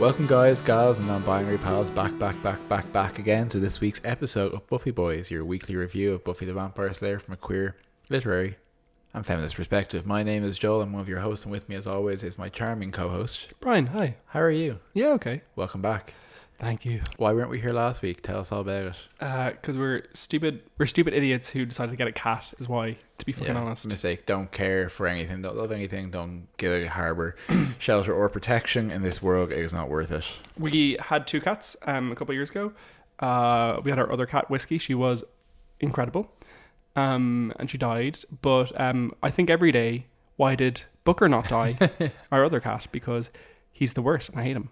Welcome guys, gals and non-binary pals back again to this week's episode of Buffy Boys, your weekly review of Buffy the Vampire Slayer from a queer, literary and feminist perspective. My name is Joel, I'm one of your hosts, and with me as always is my charming co-host Brian. Hi. How are you? Yeah, okay. Welcome back. Thank you. Why weren't we here last week? Tell us all about it. Because we're stupid idiots who decided to get a cat is why, to be fucking honest. Mistake. Don't care for anything, don't love anything, don't give a harbour shelter or protection in this world. It is not worth it. We had two cats a couple of years ago. We had our other cat, Whiskey. She was incredible. And she died. But I think every day, why did Booker not die? Our other cat, because he's the worst and I hate him.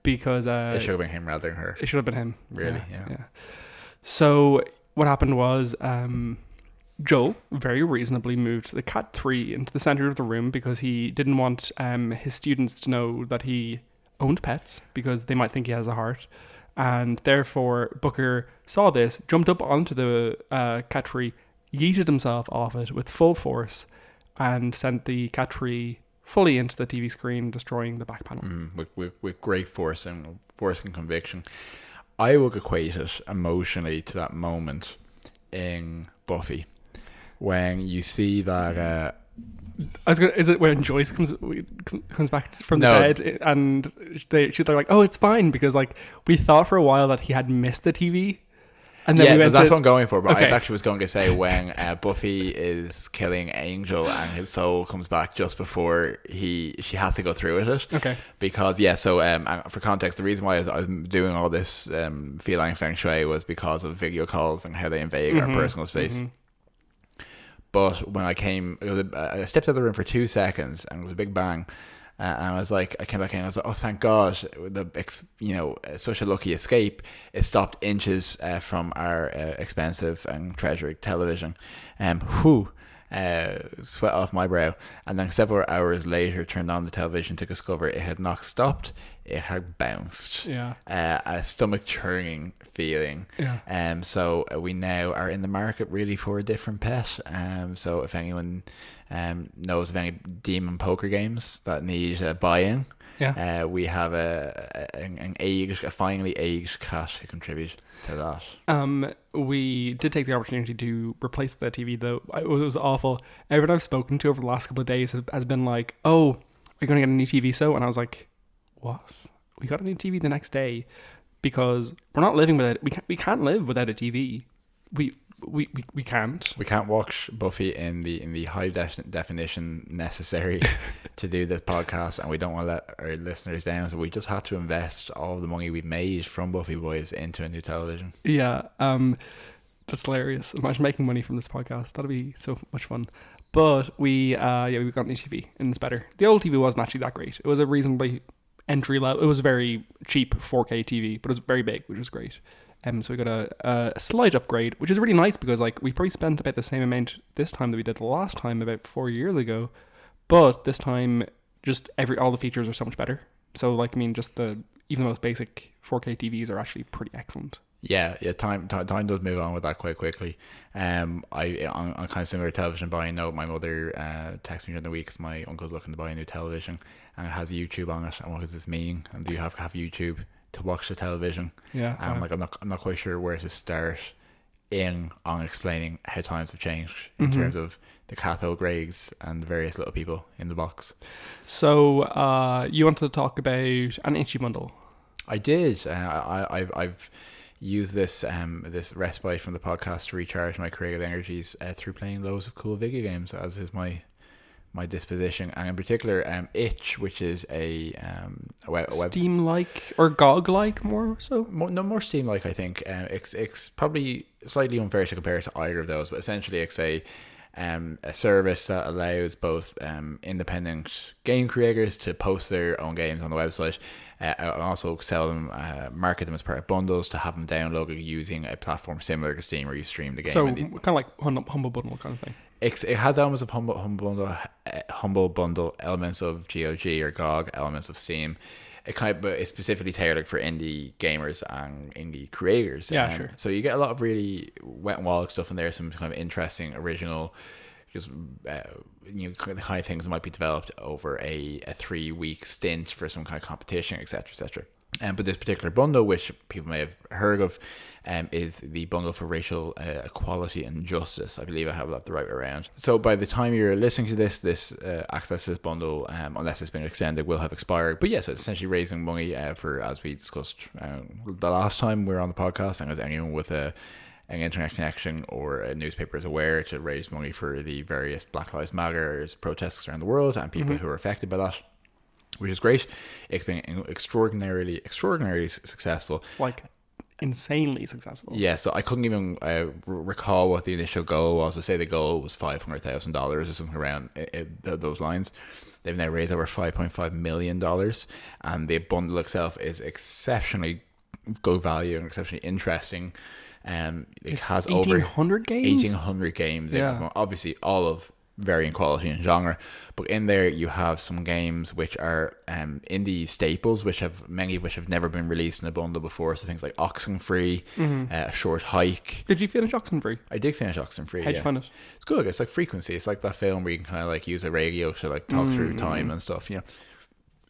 Because it should have been him rather than her. It should have been him. Really, yeah. So what happened was Joel very reasonably moved the cat 3 into the center of the room because he didn't want his students to know that he owned pets because they might think he has a heart. And therefore Booker saw this, jumped up onto the cat tree, yeeted himself off it with full force, and sent the cat tree fully into the TV screen, destroying the back panel. With great force and conviction. I would equate it emotionally to that moment in Buffy when you see that. Is it when Joyce comes back from the bed and they're like, "Oh, it's fine," because like we thought for a while that he had missed the TV. And then that's what I'm going for. But okay. I actually was going to say when Buffy is killing Angel and his soul comes back just before she has to go through with it. Okay. Because for context, the reason why I was doing all this feline feng shui was because of video calls and how they invade our personal space. Mm-hmm. But when I stepped out of the room for 2 seconds and it was a big bang. And I was like, I came back in and I was like, oh, thank God, such a lucky escape. It stopped inches from our expensive and treasured television. Sweat off my brow. And then several hours later, turned on the television to discover it had not stopped. It had bounced. Yeah. A stomach churning feeling. Yeah. So we now are in the market really for a different pet. So if anyone knows of any demon poker games that need buy-in, we have a finally aged cat to contribute to that. We did take the opportunity to replace the TV, though. It was awful. Everyone I've spoken to over the last couple of days has been like, "Oh, are you going to get a new TV?" So, and I was like, "What? We got a new TV the next day because we're not living without it. We can't live without a TV. We can't. We can't watch Buffy in the high definition necessary to do this podcast, and we don't want to let our listeners down. So we just had to invest all of the money we've made from Buffy Boys into a new television. Yeah, that's hilarious. Imagine making money from this podcast. That'd be so much fun. But we got a new TV, and it's better. The old TV wasn't actually that great. It was a reasonably entry level. It was a very cheap 4K TV, but it was very big, which was great. So we got a slight upgrade, which is really nice because like we probably spent about the same amount this time that we did the last time about 4 years ago, but this time just all the features are so much better. So like just even the most basic 4K TVs are actually pretty excellent. Yeah. Time does move on with that quite quickly. On kind of similar television buying note, my mother texted me during the week because my uncle's looking to buy a new television and it has YouTube on it. And what does this mean? And do you have to have YouTube to watch the television? Yeah. I'm not quite sure where to start on explaining how times have changed in terms of the cathode rays and the various little people in the box. So you wanted to talk about an itchy bundle? I did. I've used this respite from the podcast to recharge my creative energies through playing loads of cool video games, as is my disposition, and in particular Itch, which is a Steam-like or GOG-like more so? More Steam-like, I think. It's probably slightly unfair to compare it to either of those, but essentially it's a service that allows both independent game creators to post their own games on the website, and also sell them, market them as part of bundles to have them downloaded using a platform similar to Steam where you stream the game. So kind of like Humble Bundle kind of thing. It has elements of humble bundle, elements of GOG or GOG, elements of Steam. But it's specifically tailored for indie gamers and indie creators. Yeah, sure. So you get a lot of really wet and wild stuff in there, some kind of interesting original because the kind of things might be developed over a 3-week stint for some kind of competition, etc., etc. But this particular bundle, which people may have heard of, is the bundle for racial equality and justice. I believe I have that the right way around. So by the time you're listening to this access to this bundle, unless it's been extended, will have expired. But yes, it's essentially raising money for, as we discussed the last time we were on the podcast, and as anyone with an internet connection or a newspaper is aware, to raise money for the various Black Lives Matter protests around the world and people who are affected by that, which is great. It's been extraordinarily successful. Like, insanely successful. Yeah, so I couldn't even recall what the initial goal was. We'll say the goal was $500,000 or something around those lines. They've now raised over $5.5 million, and the bundle itself is exceptionally good value and exceptionally interesting. It has 1,800 games? 1,800 games. Yeah. Obviously, all of varying quality and genre, but in there you have some games which are indie staples, many of which have never been released in a bundle before. So things like Oxenfree, A Short Hike. Did you finish Oxenfree? I did finish Oxenfree. How'd you find it? It's good. It's like Frequency. It's like that film where you can kind of like use a radio to like talk through time and stuff.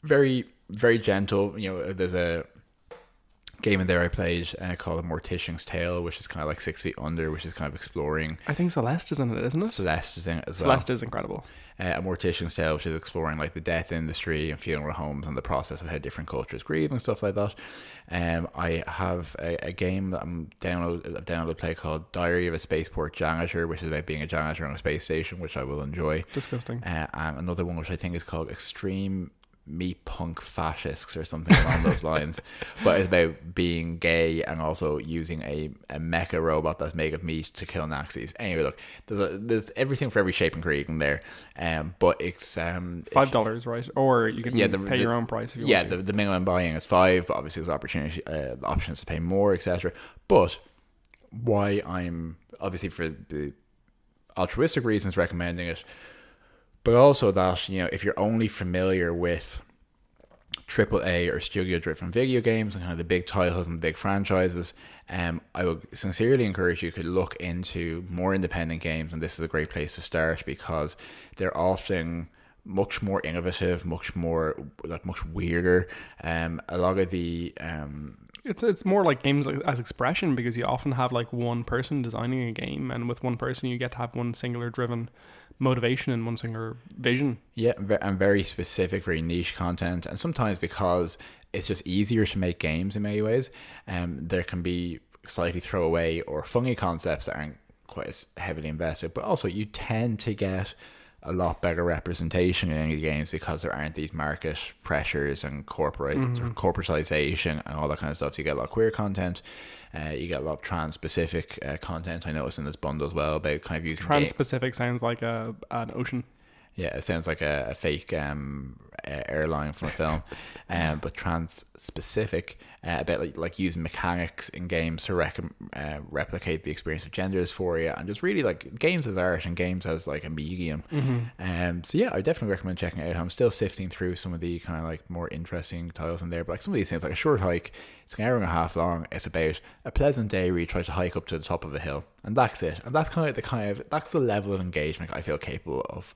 Very, very gentle. There's a game in there I played called A Mortician's Tale, which is kind of like 6 Feet Under, which is kind of exploring. I think Celeste is in it, isn't it? Celeste is in it as well. Celeste is incredible. A Mortician's Tale, which is exploring like the death industry and funeral homes and the process of how different cultures grieve and stuff like that. I have a game that I've downloaded play called Diary of a Spaceport Janitor, which is about being a janitor on a space station, which I will enjoy. Disgusting. And another one which I think is called Extreme Meat Punk Fascists or something along those lines, but it's about being gay and also using a mecha robot that's made of meat to kill Nazis. Anyway, look, there's everything for every shape and creed in there, but it's $5, right? Or you can pay your own price if you want to. The minimum buying is $5, but obviously there's options to pay more, etc. But why I'm obviously for the altruistic reasons recommending it, but also that, if you're only familiar with AAA or studio-driven video games and kind of the big titles and the big franchises, I would sincerely encourage you to look into more independent games, and this is a great place to start because they're often much more innovative, much weirder. A lot of the It's more like games as expression, because you often have like one person designing a game, and with one person you get to have one singular driven motivation and one singular vision. Yeah, and very specific, very niche content. And sometimes because it's just easier to make games in many ways, there can be slightly throwaway or funny concepts that aren't quite as heavily invested, but also you tend to get a lot better representation in any games because there aren't these market pressures and corporatization and all that kind of stuff. So you get a lot of queer content, you get a lot of trans-specific content. I noticed in this bundle as well about kind of using trans-specific sounds like an ocean. Yeah, it sounds like a fake airline from a film, but trans-specific, about like using mechanics in games to replicate the experience of gender dysphoria, and just really like games as art and games as like a medium. So yeah, I definitely recommend checking it out. I'm still sifting through some of the kind of like more interesting titles in there, but like some of these things, like A Short Hike, it's an hour and a half long. It's about a pleasant day where you try to hike up to the top of a hill, and that's it. And that's that's the level of engagement I feel capable of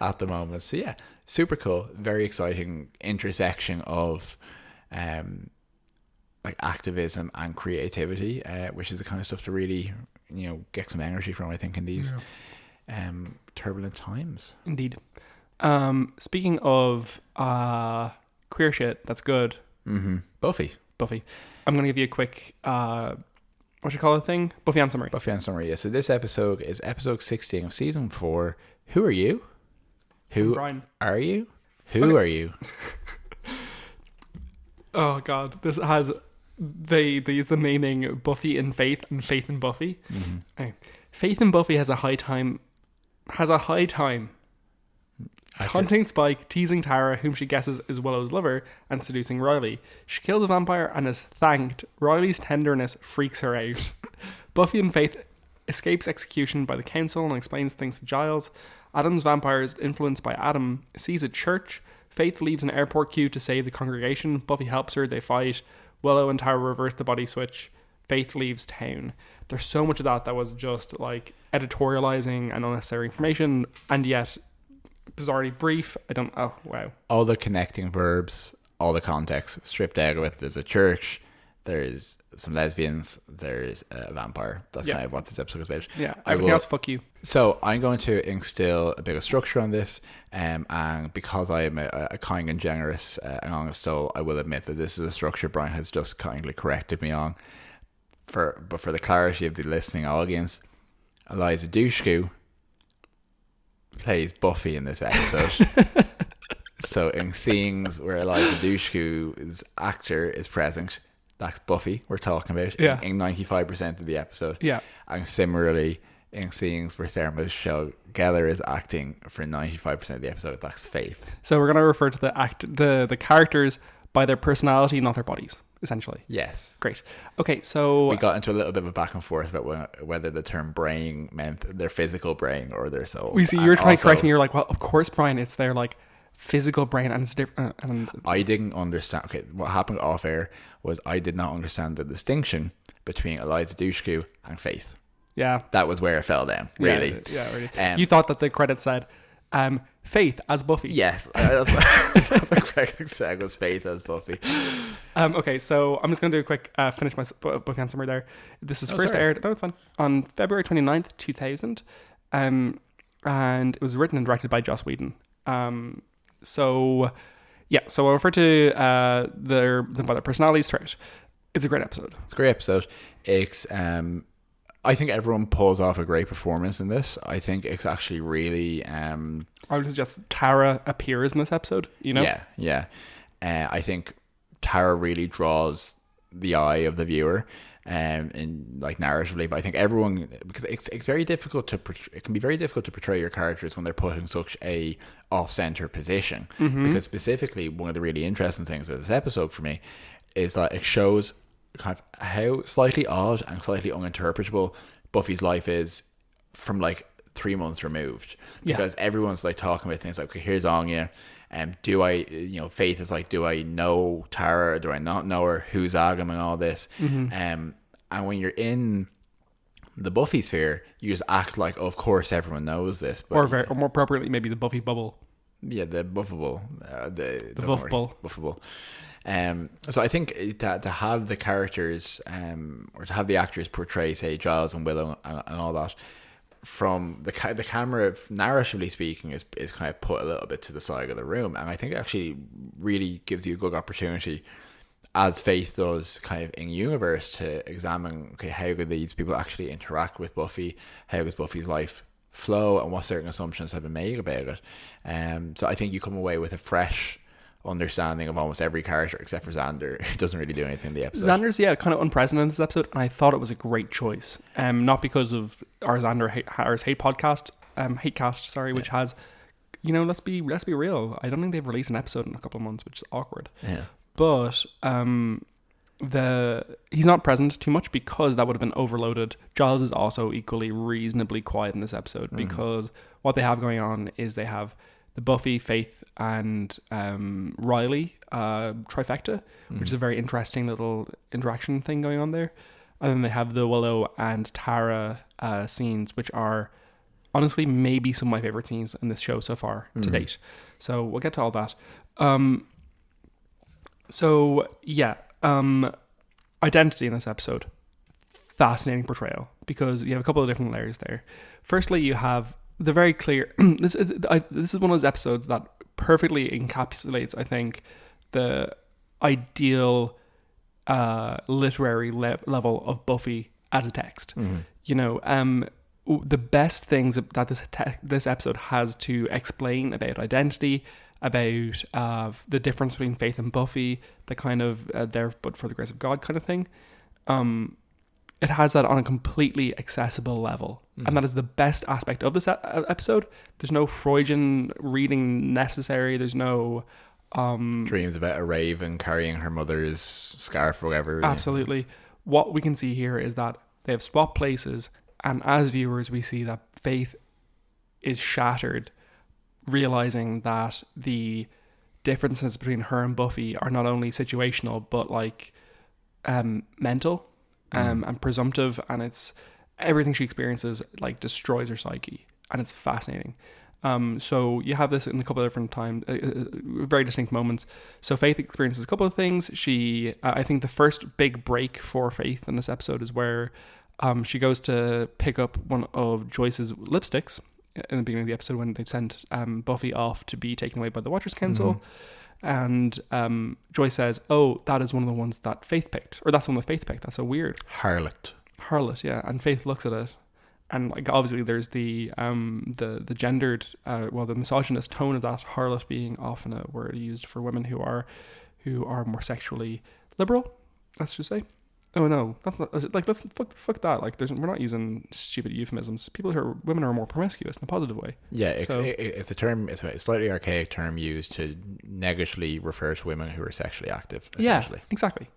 at the moment. So yeah, super cool, very exciting intersection of like activism and creativity, which is the kind of stuff to really get some energy from, I think, in these turbulent times. Indeed. Speaking of queer shit that's good, Buffy. I'm gonna give you a quick what you call it thing? Buffy on summary. Yeah. So this episode is episode 16 of season 4. Who are you? Who are you? Who are you? Oh god, this has they use the naming Buffy and Faith and Faith and Buffy. Okay. Faith and Buffy has a high time taunting Spike, teasing Tara, whom she guesses is Willow's lover, and seducing Riley. She kills a vampire and is thanked. Riley's tenderness freaks her out. Buffy and Faith escapes execution by the council and explains things to Giles. Adam's vampire is influenced by Adam, sees a church. Faith leaves an airport queue to save the congregation. Buffy helps her, they fight. Willow and Tara reverse the body switch. Faith leaves town. There's so much of that was just like editorializing and unnecessary information, and yet bizarrely brief. Wow. All the connecting verbs, all the context stripped out of it. There's a church, there's some lesbians, there's a vampire. That's kind of what this episode is about. Yeah, everything else, fuck you. So I'm going to instill a bit of structure on this, and because I am a kind and generous and honest soul, I will admit that this is a structure Brian has just kindly corrected me on. But for the clarity of the listening audience, Eliza Dushku plays Buffy in this episode. So in scenes where Eliza Dushku's actor is present, that's Buffy we're talking about in 95% of the episode. Yeah. And similarly, in scenes where Sarah Michelle Gellar is acting for 95% of the episode, that's Faith. So we're going to refer to the characters by their personality, not their bodies, essentially. Yes. Great. Okay, so... We got into a little bit of a back and forth about whether the term brain meant their physical brain or their soul. We see you're trying to correct me. You're like, well, of course, Brian, it's their like physical brain, and it's different. I didn't understand. Okay, what happened off air was I did not understand the distinction between Eliza Dushku and Faith. Yeah. That was where it fell down, really. Yeah, really. You thought that the credit said Faith as Buffy. Yes. The correct said was Faith as Buffy. Okay, so I'm just going to do a quick finish my bookend summary there. This was first aired, it's fine, on February 29th, 2000. And it was written and directed by Joss Whedon. So I'll refer to them by their personalities throughout. It's a great episode. It's a great episode. It's I think everyone pulls off a great performance in this. I think it's actually really... I would suggest Tara appears in this episode, you know? Yeah. I think Tara really draws the eye of the viewer in like narratively, but I think everyone... Because it's very difficult to... It can be very difficult to portray your characters when they're put in such a off-center position. Mm-hmm. Because specifically, one of the really interesting things with this episode for me is that it shows... kind of how slightly odd and slightly uninterpretable Buffy's life is from like 3 months removed, because everyone's like talking about things like, okay, here's Anya, and Faith is like, do I know Tara or do I not know her, who's Agam and all this. And when you're in the Buffy sphere, you just act like, oh, of course everyone knows this, but or more appropriately maybe the Buffy bubble. Yeah, the Buffable. The Buffable. Buffable. So I think to have the characters or to have the actors portray, say, Giles and Willow and all that, from the camera, narratively speaking, is kind of put a little bit to the side of the room, and I think it actually really gives you a good opportunity, as Faith does kind of in universe, to examine, okay, how do these people actually interact with Buffy, how does Buffy's life flow, and what certain assumptions have been made about it. So I think you come away with a fresh understanding of almost every character except for Xander, who doesn't really do anything in the episode. Xander's kind of unpresent in this episode, and I thought it was a great choice. Not because of our Xander hate podcast, hatecast, which has, let's be real, I don't think they've released an episode in a couple of months, which is awkward. Yeah. But he's not present too much because that would have been overloaded. Giles is also equally reasonably quiet in this episode, because what they have going on is they have the Buffy, Faith, and Riley trifecta, which is a very interesting little interaction thing going on there. And then they have the Willow and Tara scenes, which are honestly maybe some of my favorite scenes in this show so far to date. So we'll get to all that. Identity in this episode, fascinating portrayal, because you have a couple of different layers there. Firstly, you have the very clear this is one of those episodes that perfectly encapsulates, I think, the ideal literary level of Buffy as a text. The best things that this episode has to explain about identity, about the difference between Faith and Buffy, the kind of there but for the grace of God kind of thing. It has that on a completely accessible level. And that is the best aspect of this episode. There's no Freudian reading necessary. There's no... dreams about a raven carrying her mother's scarf or whatever. Absolutely. What we can see here is that they have swapped places, and as viewers we see that Faith is shattered, realizing that the differences between her and Buffy are not only situational but like mental. and presumptive, and it's everything she experiences like destroys her psyche, and it's fascinating. So you have this in a couple of different times, very distinct moments. So Faith experiences a couple of things. I think the first big break for Faith in this episode is where she goes to pick up one of Joyce's lipsticks in the beginning of the episode when they've sent Buffy off to be taken away by the Watchers Council. And Joyce says, "Oh, that is one of the ones that Faith picked," or "That's the one that Faith picked. That's so weird." Harlot, yeah. And Faith looks at it. And like obviously there's the gendered the misogynist tone of that, harlot being often a word used for women who are more sexually liberal, let's just say. Oh no, that's not, like let's fuck that. Like we're not using stupid euphemisms. Women are more promiscuous in a positive way. Yeah, it's a term. It's a slightly archaic term used to negatively refer to women who are sexually active. Essentially. Yeah, exactly.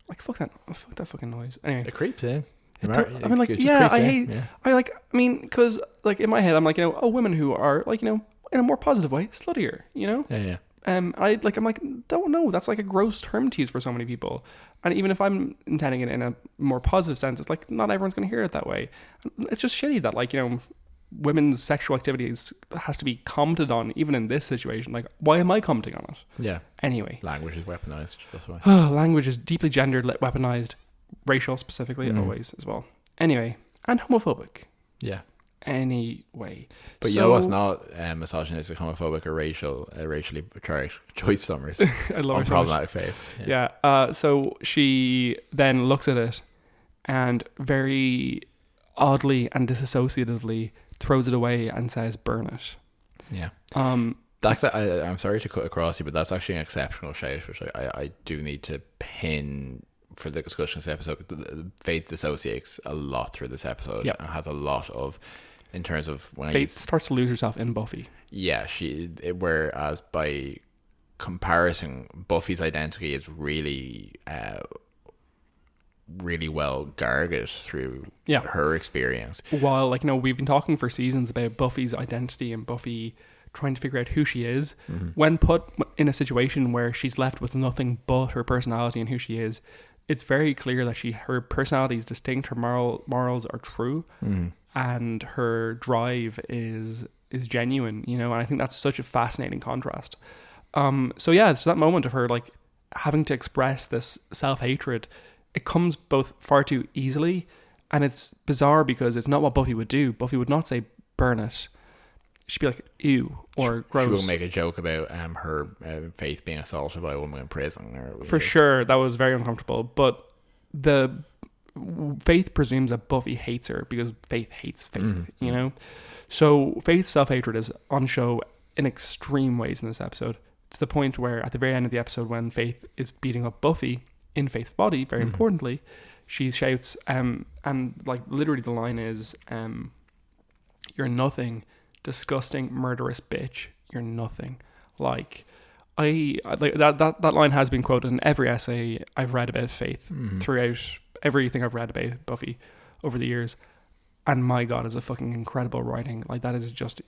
Like fuck that fucking noise. Anyway, it creeps in. I mean, like, yeah, I hate. Yeah. I mean, because like in my head, I'm like, women who are like, in a more positive way, sluttier, Yeah. I'm like, don't know. That's like a gross term to use for so many people. And even if I'm intending it in a more positive sense, it's like not everyone's going to hear it that way. It's just shitty that like, women's sexual activities has to be commented on, even in this situation. Like, why am I commenting on it? Yeah. Anyway. Language is weaponized. That's why. Language is deeply gendered, weaponized. Racial specifically, always as well. Anyway, and homophobic. Yeah. Anyway, but you know what's not misogynistic, homophobic, or racially charged? Joyce Summers. I love her. Problematic Faith. Yeah. So she then looks at it and very oddly and disassociatively throws it away and says, "Burn it." Yeah. I'm sorry to cut across you, but that's actually an exceptional shout, which I do need to pin for the discussion of this episode. Faith dissociates a lot through this episode. Yep. And has a lot of, in terms of when Faith starts to lose herself in Buffy. Yeah, whereas by comparison, Buffy's identity is really well guarded through her experience. While we've been talking for seasons about Buffy's identity and Buffy trying to figure out who she is, when put in a situation where she's left with nothing but her personality and who she is, it's very clear that her personality is distinct, her morals are true, and her drive is genuine, and I think that's such a fascinating contrast. So that moment of her like having to express this self-hatred, it comes both far too easily, and it's bizarre because it's not what Buffy would do. Buffy would not say burn it. She'd be like, ew, or gross. She will make a joke about her Faith being assaulted by a woman in prison. For sure, that was very uncomfortable. But Faith presumes that Buffy hates her because Faith hates Faith, So Faith's self-hatred is on show in extreme ways in this episode, to the point where at the very end of the episode, when Faith is beating up Buffy in Faith's body, very importantly, she shouts, and like literally the line is, "You're nothing. Disgusting, murderous bitch, you're nothing." Like, I like that line has been quoted in every essay I've read about Faith throughout everything I've read about Buffy over the years, and my god, is a fucking incredible writing. Like, that is just,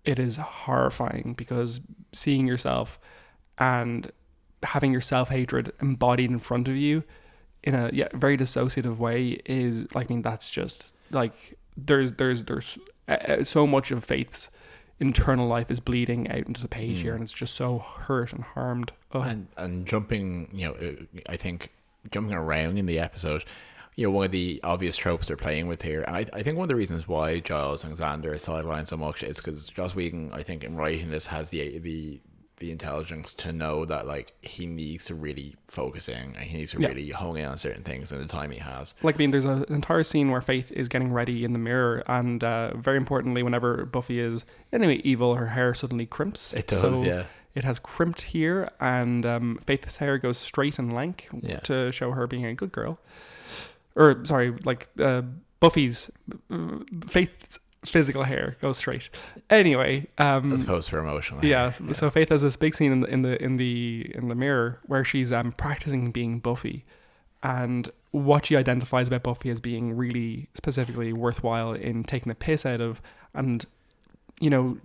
it is horrifying, because seeing yourself and having your self-hatred embodied in front of you in a very dissociative way is like, that's just like, there's so much of Faith's internal life is bleeding out into the page here, and it's just so hurt and harmed. And jumping, I think jumping around in the episode, one of the obvious tropes they're playing with here, and I think one of the reasons why Giles and Xander are sidelined so much is because Joss Whedon, I think, in writing this, has the intelligence to know that like he needs to really focus in, and he needs to really hone in on certain things in the time he has. Like, there's an entire scene where Faith is getting ready in the mirror, and very importantly, whenever Buffy is anyway evil, her hair suddenly crimps. It does, yeah. It has crimped here, and Faith's hair goes straight and lank to show her being a good girl. Or sorry, like Buffy's Faith's physical hair goes straight. Anyway, as opposed to her emotional hair. Yeah. So Faith has this big scene in the mirror where she's practicing being Buffy, and what she identifies about Buffy as being really specifically worthwhile in taking the piss out of, and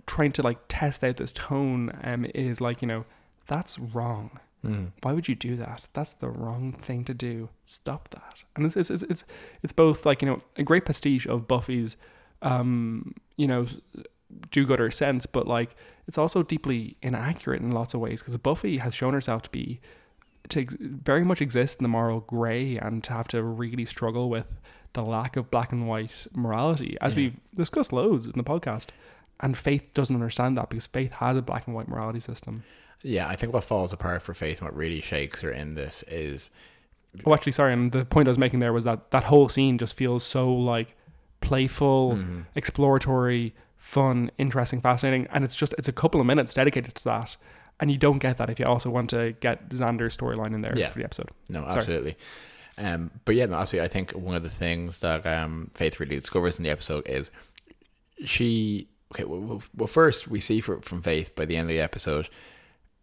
trying to like test out this tone is like, that's wrong. Why would you do that? That's the wrong thing to do. Stop that. And it's both like, you know, a great pastiche of Buffy's, you know, do-gooder sense, but like it's also deeply inaccurate in lots of ways, because Buffy has shown herself to very much exist in the moral grey and to have to really struggle with the lack of black and white morality, as we've discussed loads in the podcast. And Faith doesn't understand that, because Faith has a black and white morality system. Yeah, I think what falls apart for Faith and what really shakes her in this is... Oh, actually, sorry, and the point I was making there was that whole scene just feels so like playful, exploratory, fun, interesting, fascinating, and it's a couple of minutes dedicated to that. And you don't get that if you also want to get Xander's storyline in there for the episode. No, absolutely. But yeah, no, absolutely. I think one of the things that Faith really discovers in the episode is she... Okay, well, first we see from Faith by the end of the episode,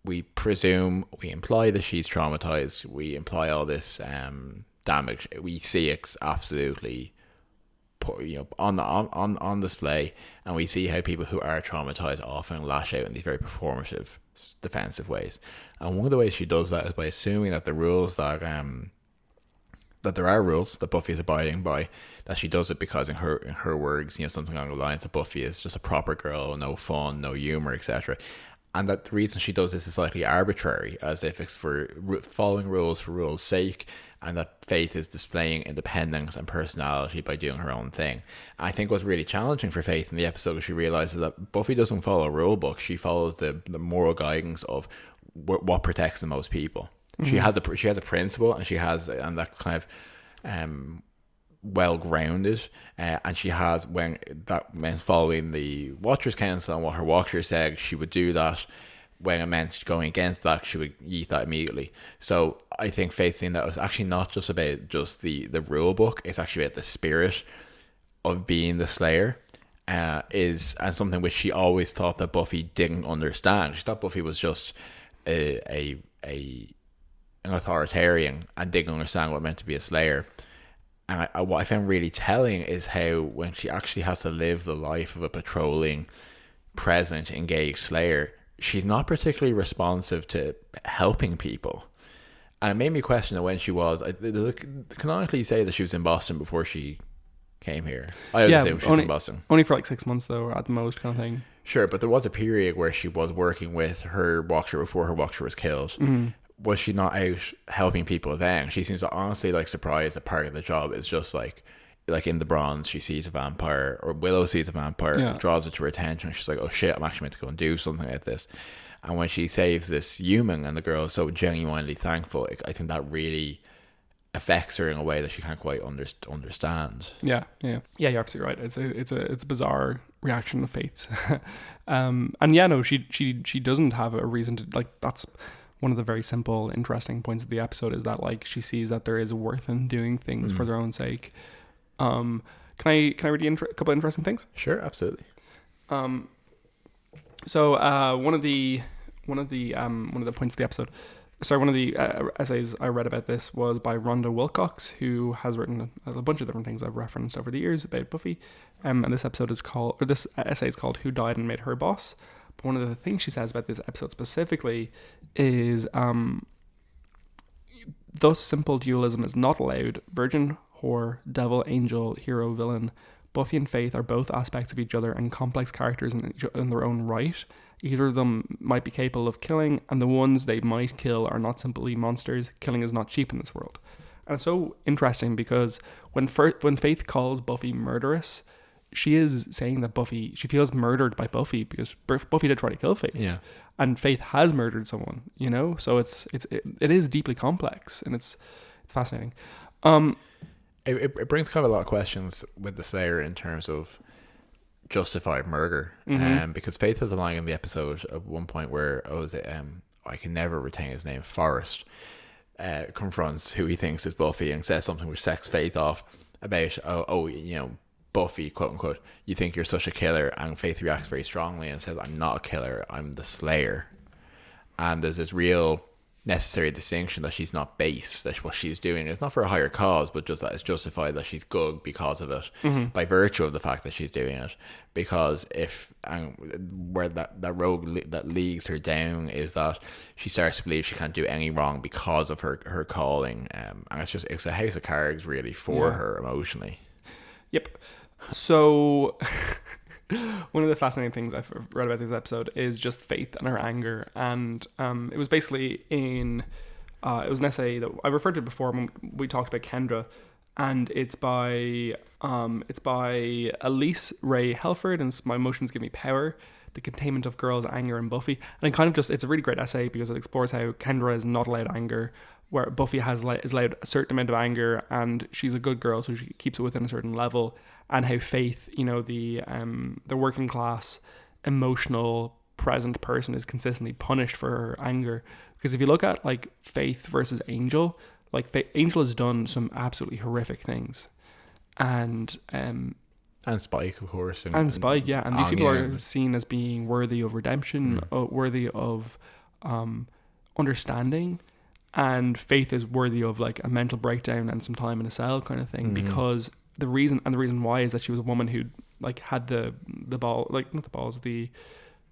we imply that she's traumatized. We imply all this damage. We see it's absolutely, you know, on display, and we see how people who are traumatized often lash out in these very performative, defensive ways. And one of the ways she does that is by assuming that the rules that there are rules that Buffy is abiding by, that she does it because in her words, you know, something along the lines that Buffy is just a proper girl, no fun, no humor, etc. And that the reason she does this is slightly arbitrary, as if it's for following rules for rules' sake, and that Faith is displaying independence and personality by doing her own thing. I think what's really challenging for Faith in the episode is she realizes that Buffy doesn't follow a rule book. She follows the moral guidance of what protects the most people. She has a principle, and that's kind of well grounded, and she has when that meant following the Watchers Council and what her Watcher said, she would do that. When it meant going against that, she would eat that immediately. So I think Faith seeing that it was actually not just about just the rule book; it's actually about the spirit of being the Slayer. And something which she always thought that Buffy didn't understand. She thought Buffy was just an authoritarian and didn't understand what it meant to be a Slayer. And what I found really telling is how when she actually has to live the life of a patrolling, present, engaged Slayer, she's not particularly responsive to helping people. And it made me question when she was. Canonically say that she was in Boston before she came here. I would assume she was in Boston. Only for like 6 months though, at the most, kind of thing. Sure, but there was a period where she was working with her Watcher before her Watcher was killed. Mm-hmm. Was she not out helping people then? She seems honestly like surprised that part of the job is just like in the Bronze, she sees a vampire, or Willow sees a vampire, draws it to her attention, and she's like, oh shit, I'm actually meant to go and do something like this. And when she saves this human and the girl is so genuinely thankful, I think that really affects her in a way that she can't quite understand. Yeah, you're absolutely right. It's a bizarre reaction of Faith's. And yeah, no, she doesn't have a reason to, like, that's one of the very simple, interesting points of the episode, is that like she sees that there is a worth in doing things for their own sake. Can I read you a couple of interesting things? Sure, absolutely. So one of the points of the episode, one of the essays I read about this was by Rhonda Wilcox, who has written a bunch of different things I've referenced over the years about Buffy. And this essay is called "Who Died and Made Her Boss?" But one of the things she says about this episode specifically is, thus simple dualism is not allowed. Virgin, whore, devil, angel, hero, villain. Buffy and Faith are both aspects of each other and complex characters in their own right. Either of them might be capable of killing, and the ones they might kill are not simply monsters. Killing is not cheap in this world. And it's so interesting because when Faith calls Buffy murderous, she is saying that she feels murdered by Buffy because Buffy did try to kill Faith. Yeah. And Faith has murdered someone, you know? So it is deeply complex, and it's fascinating. It brings kind of a lot of questions with the Slayer in terms of justified murder. Because Faith has a line in the episode at one point where, I can never retain his name, Forrest, confronts who he thinks is Buffy and says something which sets Faith off about, Buffy, quote unquote, you think you're such a killer, and Faith reacts very strongly and says, I'm not a killer, I'm the Slayer. And there's this real necessary distinction that she's not base, that what she's doing is not for a higher cause, but just that it's justified that she's good because of it, by virtue of the fact that she's doing it. Because if where that road that leads her down is that she starts to believe she can't do any wrong because of her calling, and it's a house of cards really for her emotionally. Yep. So one of the fascinating things I've read about this episode is just Faith and her anger, and it was basically it was an essay that I referred to before when we talked about Kendra, and it's by Elise Ray Helford, and it's My Emotions Give Me Power: The Containment of Girls' Anger in Buffy. And it's a really great essay because it explores how Kendra is not allowed anger, where Buffy is allowed a certain amount of anger, and she's a good girl, so she keeps it within a certain level. And how Faith, the working class, emotional, present person, is consistently punished for her anger. Because if you look at like Faith versus Angel, Angel has done some absolutely horrific things, and Spike, of course, and Spike, yeah, and these people are seen as being worthy of redemption, worthy of understanding, and Faith is worthy of like a mental breakdown and some time in a cell kind of thing, because the reason why is that she was a woman who like had the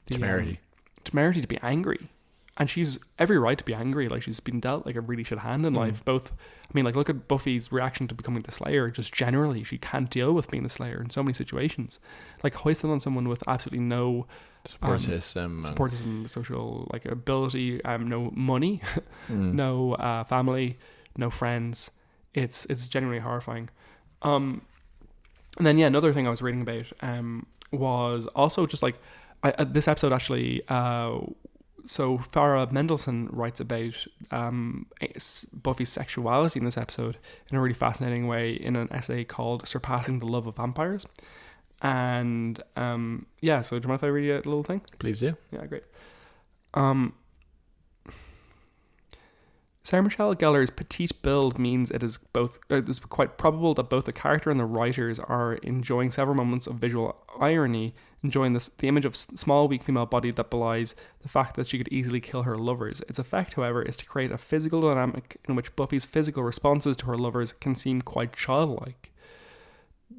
temerity to be angry. And she's every right to be angry. Like, she's been dealt like a really shit hand in life. Both, I mean, like, look at Buffy's reaction to becoming the Slayer. Just generally, she can't deal with being the Slayer in so many situations. Like, hoisted on someone with absolutely no support system, social like ability, no money, no family, no friends. It's genuinely horrifying. And then another thing I was reading about was also just like this episode actually. So Farah Mendelssohn writes about Buffy's sexuality in this episode in a really fascinating way in an essay called "Surpassing the Love of Vampires." And so do you mind if I read you a little thing? Please do. Yeah, great. Sarah Michelle Gellar's petite build means it is quite probable that both the character and the writers are enjoying several moments of visual irony, enjoying the image of small, weak female body that belies the fact that she could easily kill her lovers. Its effect, however, is to create a physical dynamic in which Buffy's physical responses to her lovers can seem quite childlike.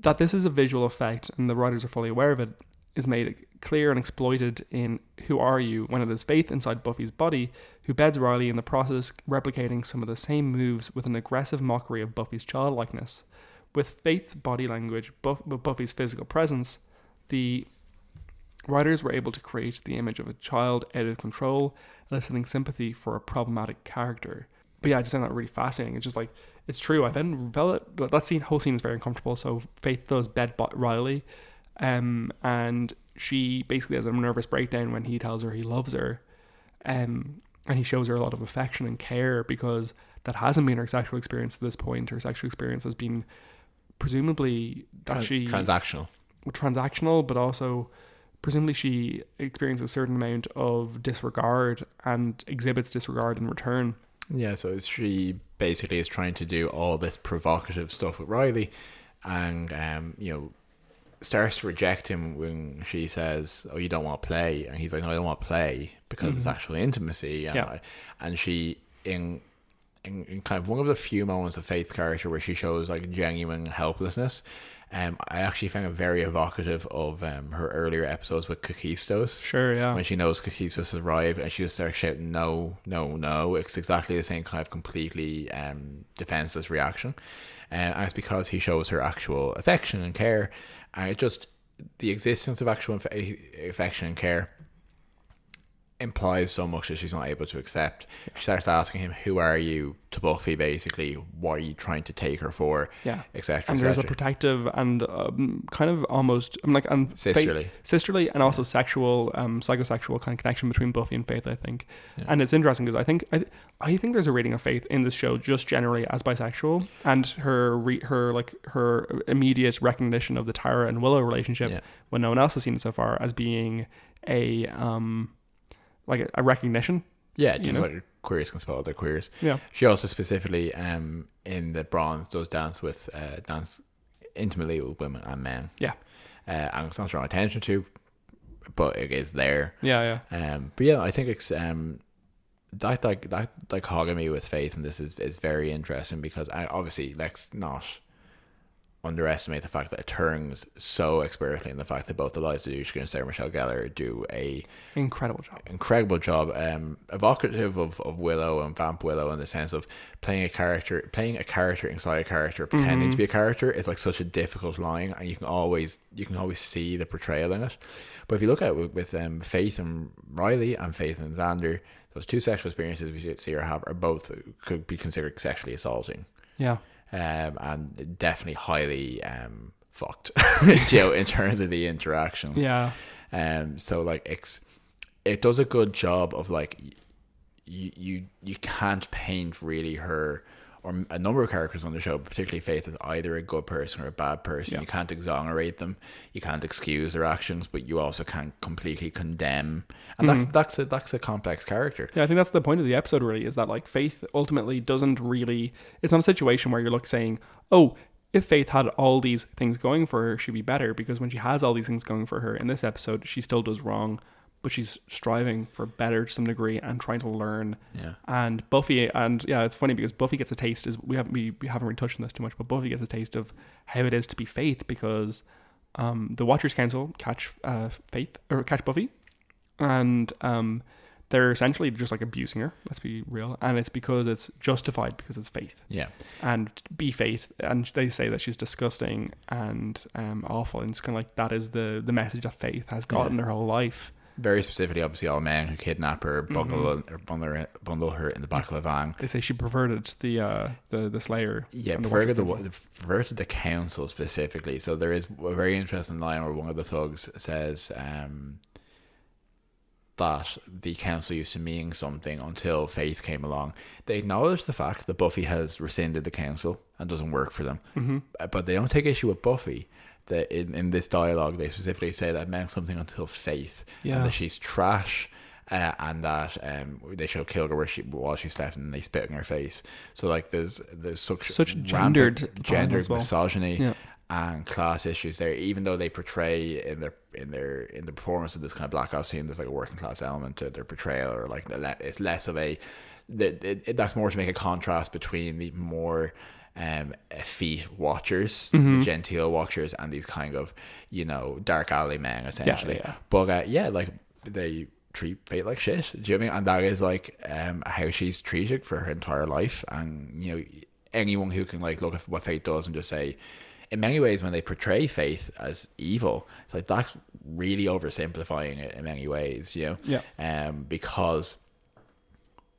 That this is a visual effect, and the writers are fully aware of it, is made clear and exploited in Who Are You, when it is Faith inside Buffy's body who beds Riley, in the process replicating some of the same moves with an aggressive mockery of Buffy's childlikeness. With Faith's body language, with Buffy's physical presence, the writers were able to create the image of a child out of control, eliciting sympathy for a problematic character. But yeah, I just found that really fascinating. It's just like, it's true. I then felt that whole scene is very uncomfortable. So Faith does bed Riley, and she basically has a nervous breakdown when he tells her he loves her, and he shows her a lot of affection and care, because that hasn't been her sexual experience to this point. Her sexual experience has been presumably that transactional, but also presumably she experiences a certain amount of disregard and exhibits disregard in return. Yeah, so she basically is trying to do all this provocative stuff with Riley, and starts to reject him when she says, "Oh, you don't want to play," and he's like, "No, I don't want to play because it's actual intimacy." And she in kind of one of the few moments of Faith's character where she shows like genuine helplessness. I actually found it very evocative of her earlier episodes with Kakistos. Sure, yeah. When she knows Kakistos has arrived and she just starts shouting, "No, no, no." It's exactly the same kind of completely defenseless reaction. And it's because he shows her actual affection and care. And it just, the existence of actual affection and care implies so much that she's not able to accept. She starts asking him, "Who are you?" to Buffy, basically. What are you trying to take her for? Yeah, etc. And there's a protective and kind of almost sisterly and also sexual, psychosexual kind of connection between Buffy and Faith, I think. Yeah. And it's interesting because I think there's a rating of Faith in this show just generally as bisexual, and her immediate recognition of the Tara and Willow relationship when no one else has seen it so far as being a recognition. Yeah, just like queers can spell other queers. Yeah. She also specifically in the Bronze does dance intimately with women and men. Yeah. And it's not drawn attention to, but it is there. Yeah. But yeah, I think it's that dichotomy with Faith and this is very interesting, because obviously let's not underestimate the fact that it turns so expertly in the fact that both Eliza Dushku and Sarah Michelle Gellar do a incredible job, evocative of Willow and Vamp Willow, in the sense of playing a character inside a character, pretending to be a character is like such a difficult line, and you can always see the portrayal in it. But if you look at it with Faith and Riley and Faith and Xander, those two sexual experiences we see her have are both could be considered sexually assaulting. Yeah. And definitely highly fucked, in terms of the interactions. Yeah. So like it does a good job of like you can't paint really her or a number of characters on the show, particularly Faith, as either a good person or a bad person. Yeah. You can't exonerate them, you can't excuse their actions, but you also can't completely condemn. And that's a complex character. Yeah, I think that's the point of the episode, really, is that like Faith ultimately doesn't really. It's not a situation where you're like saying, oh, if Faith had all these things going for her, she'd be better, because when she has all these things going for her in this episode, she still does wrong. But she's striving for better to some degree and trying to learn. Yeah. And Buffy, and yeah, it's funny because Buffy gets a taste. We haven't really touched on this too much, but Buffy gets a taste of how it is to be Faith, because the Watchers Council catch Buffy, and they're essentially just like abusing her. Let's be real, and it's because it's justified because it's Faith. Yeah. And be Faith, and they say that she's disgusting and awful, and it's kind of like that is the message that Faith has gotten her whole life. Very specifically, obviously, all men who kidnap her, bundle her in the back of a van. They say she perverted the Slayer. Yeah, perverted the council specifically. So there is a very interesting line where one of the thugs says that the council used to mean something until Faith came along. They acknowledge the fact that Buffy has rescinded the council and doesn't work for them, but they don't take issue with Buffy. That in this dialogue they specifically say that it meant something until Faith, and that she's trash, and that they show Kilgore while she slept and they spit in her face. So like there's such gendered misogyny and class issues there, even though they portray in the performance of this kind of blackout scene there's like a working class element to their portrayal, or like it's less of that's more to make a contrast between the more effete watchers, the genteel watchers, and these kind of dark alley men essentially. But like they treat Faith like shit. Do you know what I mean? And that is like how she's treated for her entire life. And anyone who can like look at what Faith does and just say, in many ways when they portray Faith as evil, it's like that's really oversimplifying it in many ways. Because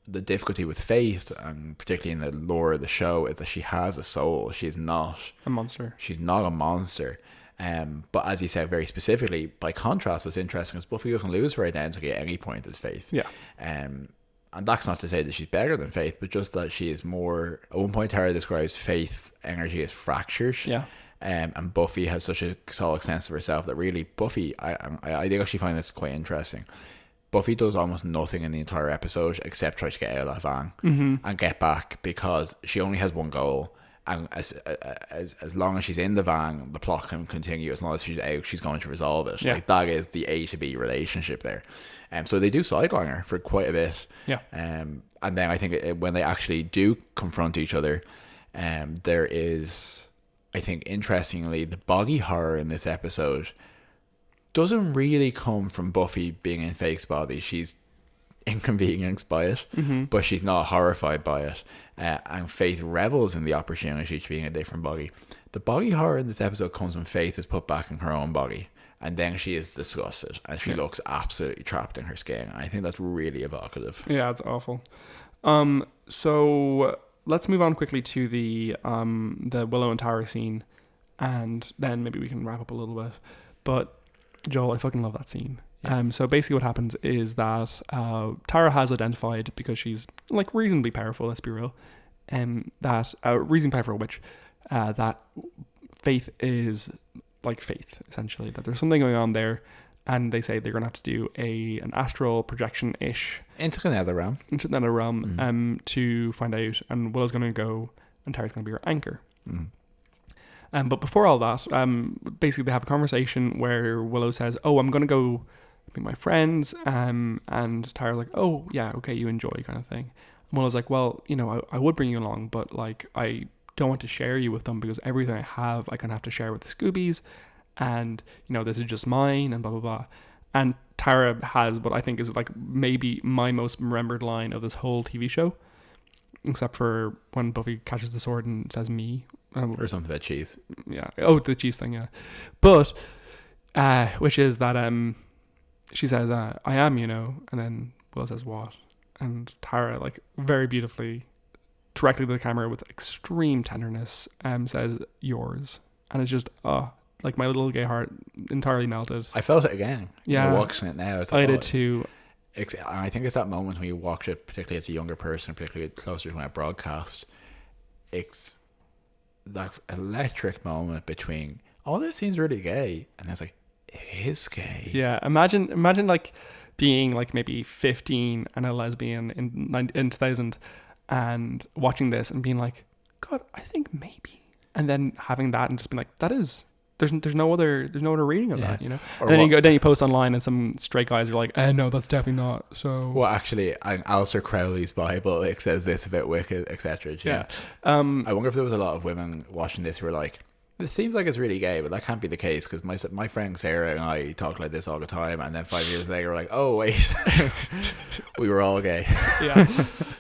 the difficulty with Faith, and particularly in the lore of the show, is that she has a soul. She's not a monster. She's not a monster. But as you said very specifically, by contrast, what's interesting is Buffy doesn't lose her identity at any point as Faith. Yeah. And that's not to say that she's better than Faith, but just that she is more. At one point, Tara describes Faith's energy as fractured. Yeah. And Buffy has such a solid sense of herself that really Buffy, I do actually find this quite interesting. Buffy does almost nothing in the entire episode except try to get out of that van and get back, because she only has one goal, and as long as she's in the van, the plot can continue. As long as she's out, she's going to resolve it. Like that is the A to B relationship there. So they do sideline her for quite a bit. And then I think when they actually do confront each other, there is, I think interestingly, the body horror in this episode doesn't really come from Buffy being in Faith's body. She's inconvenienced by it, but she's not horrified by it. And Faith revels in the opportunity to be in a different body. The body horror in this episode comes when Faith is put back in her own body, and then she is disgusted, and she looks absolutely trapped in her skin. I think that's really evocative. Yeah, it's awful. So let's move on quickly to the Willow and Tara scene, and then maybe we can wrap up a little bit. But Joel, I fucking love that scene. So basically what happens is that Tara has identified, because she's like reasonably powerful, let's be real, that reasonably powerful witch, that Faith is like Faith, essentially, that there's something going on there, and they say they're going to have to do an astral projection-ish into the nether realm to find out, and Willow's going to go and Tara's going to be her anchor. But before all that, basically they have a conversation where Willow says, I'm going to go meet my friends. And Tyra's like, oh yeah, okay, you enjoy kind of thing. And Willow's like, well, you know, I would bring you along, but like I don't want to share you with them because everything I have I kind of have to share with the Scoobies, and you know, this is just mine and blah blah blah. And Tyra has what I think is like maybe my most remembered line of this whole TV show, except for when Buffy catches the sword and says me. Or something about cheese. Yeah. Oh, the cheese thing, yeah. But, which is that she says, I am, you know, and then Will says, what? And Tara, like, very beautifully, directly to the camera with extreme tenderness, says, yours. And it's just, like my little gay heart entirely melted. I felt it again. Yeah. You're watching it now. I did too. I think it's that moment when you watch it, particularly as a younger person, particularly closer to when I broadcast, it's that electric moment between, oh, this seems really gay, and it's like, it is gay. Yeah, imagine like being like maybe 15 and a lesbian in 2000 and watching this and being like, God, I think maybe, and then having that and just being like, that is. There's no other reading of that, you know. Or and then you post online and some straight guys are like, no, that's definitely not. So well, actually, Alistair Crowley's Bible, it says this about Wicked, etc. Yeah. I wonder if there was a lot of women watching this who were like, this seems like it's really gay, but that can't be the case because my friend Sarah and I talk like this all the time, and then 5 years later we're like, oh wait, we were all gay. Yeah.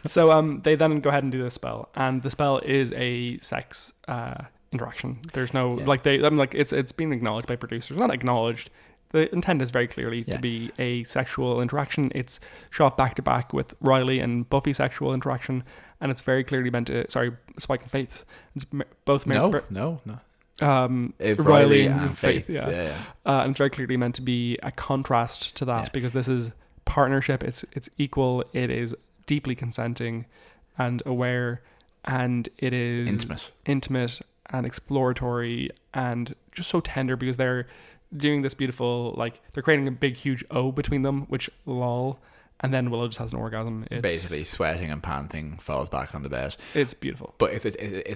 So they then go ahead and do this spell, and the spell is a sex interaction. There's no it's been acknowledged by producers. Not acknowledged. The intent is very clearly to be a sexual interaction. It's shot back to back with Riley and Buffy sexual interaction, and it's very clearly meant to. Sorry, Spike and Faith. It's both. No. It's Riley and Faith. Yeah. And it's very clearly meant to be a contrast to that because this is partnership. It's equal. It is deeply consenting and aware, and it is intimate and exploratory and just so tender because they're doing this beautiful, like they're creating a big huge O between them, which lol, and then Willow just has an orgasm. It's basically sweating and panting, falls back on the bed. It's beautiful, but it's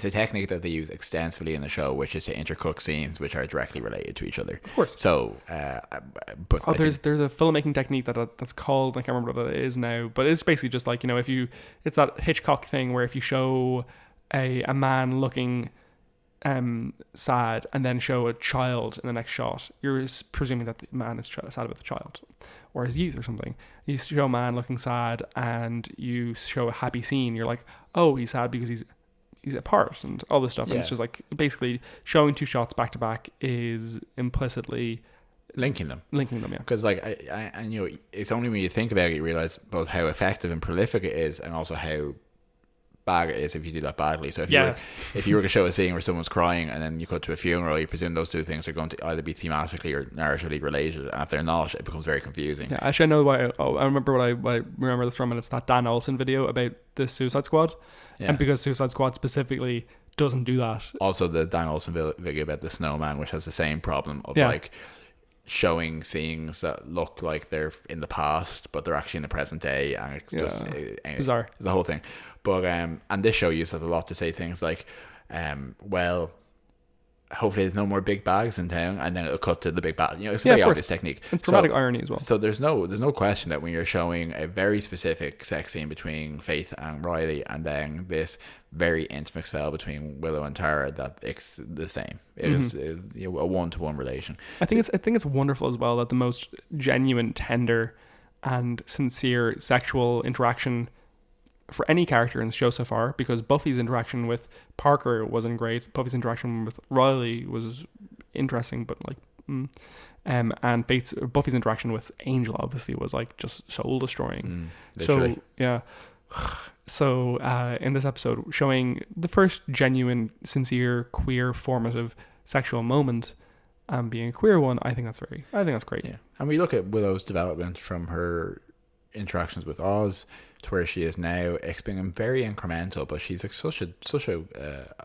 a technique that they use extensively in the show, which is to intercut scenes which are directly related to each other, of course. So but there's a filmmaking technique that's called, I can't remember what it is now, but it's basically just like, you know, it's that Hitchcock thing where if you show a man looking sad and then show a child in the next shot, you're presuming that the man is sad about the child or his youth or something. You show a man looking sad and you show a happy scene, you're like, oh, he's sad because he's apart and all this stuff. And it's just like basically showing two shots back to back is implicitly linking them, yeah, because like I you know, it's only when you think about it you realize both how effective and prolific it is and also how bad it is if you do that badly. So if you were to show a scene where someone's crying and then you cut to a funeral, you presume those two things are going to either be thematically or narratively related, and if they're not, it becomes very confusing. Yeah, actually I know why. I remember what I remember this from, and it's that Dan Olsen video about the Suicide Squad, and because Suicide Squad specifically doesn't do that. Also the Dan Olsen video about the snowman, which has the same problem of like showing scenes that look like they're in the past but they're actually in the present day, and it's just bizarre. It's the whole thing. But and this show uses a lot to say things like, well, hopefully there's no more big bags in town, and then it'll cut to the big bag. You know, it's a very obvious technique. It's dramatic irony as well. So there's no question that when you're showing a very specific sex scene between Faith and Riley, and then this very intimate spell between Willow and Tara, that it's the same. It is a one-to-one relation. I think it's wonderful as well that the most genuine, tender, and sincere sexual interaction for any character in the show so far, because Buffy's interaction with Parker wasn't great. Buffy's interaction with Riley was interesting, but like, and Buffy's interaction with Angel obviously was like just soul destroying. Literally. So in this episode, showing the first genuine, sincere, queer, formative sexual moment, being a queer one, I think that's great. Yeah, and we look at Willow's development from her interactions with Oz to where she is now. It's been very incremental, but she's like such a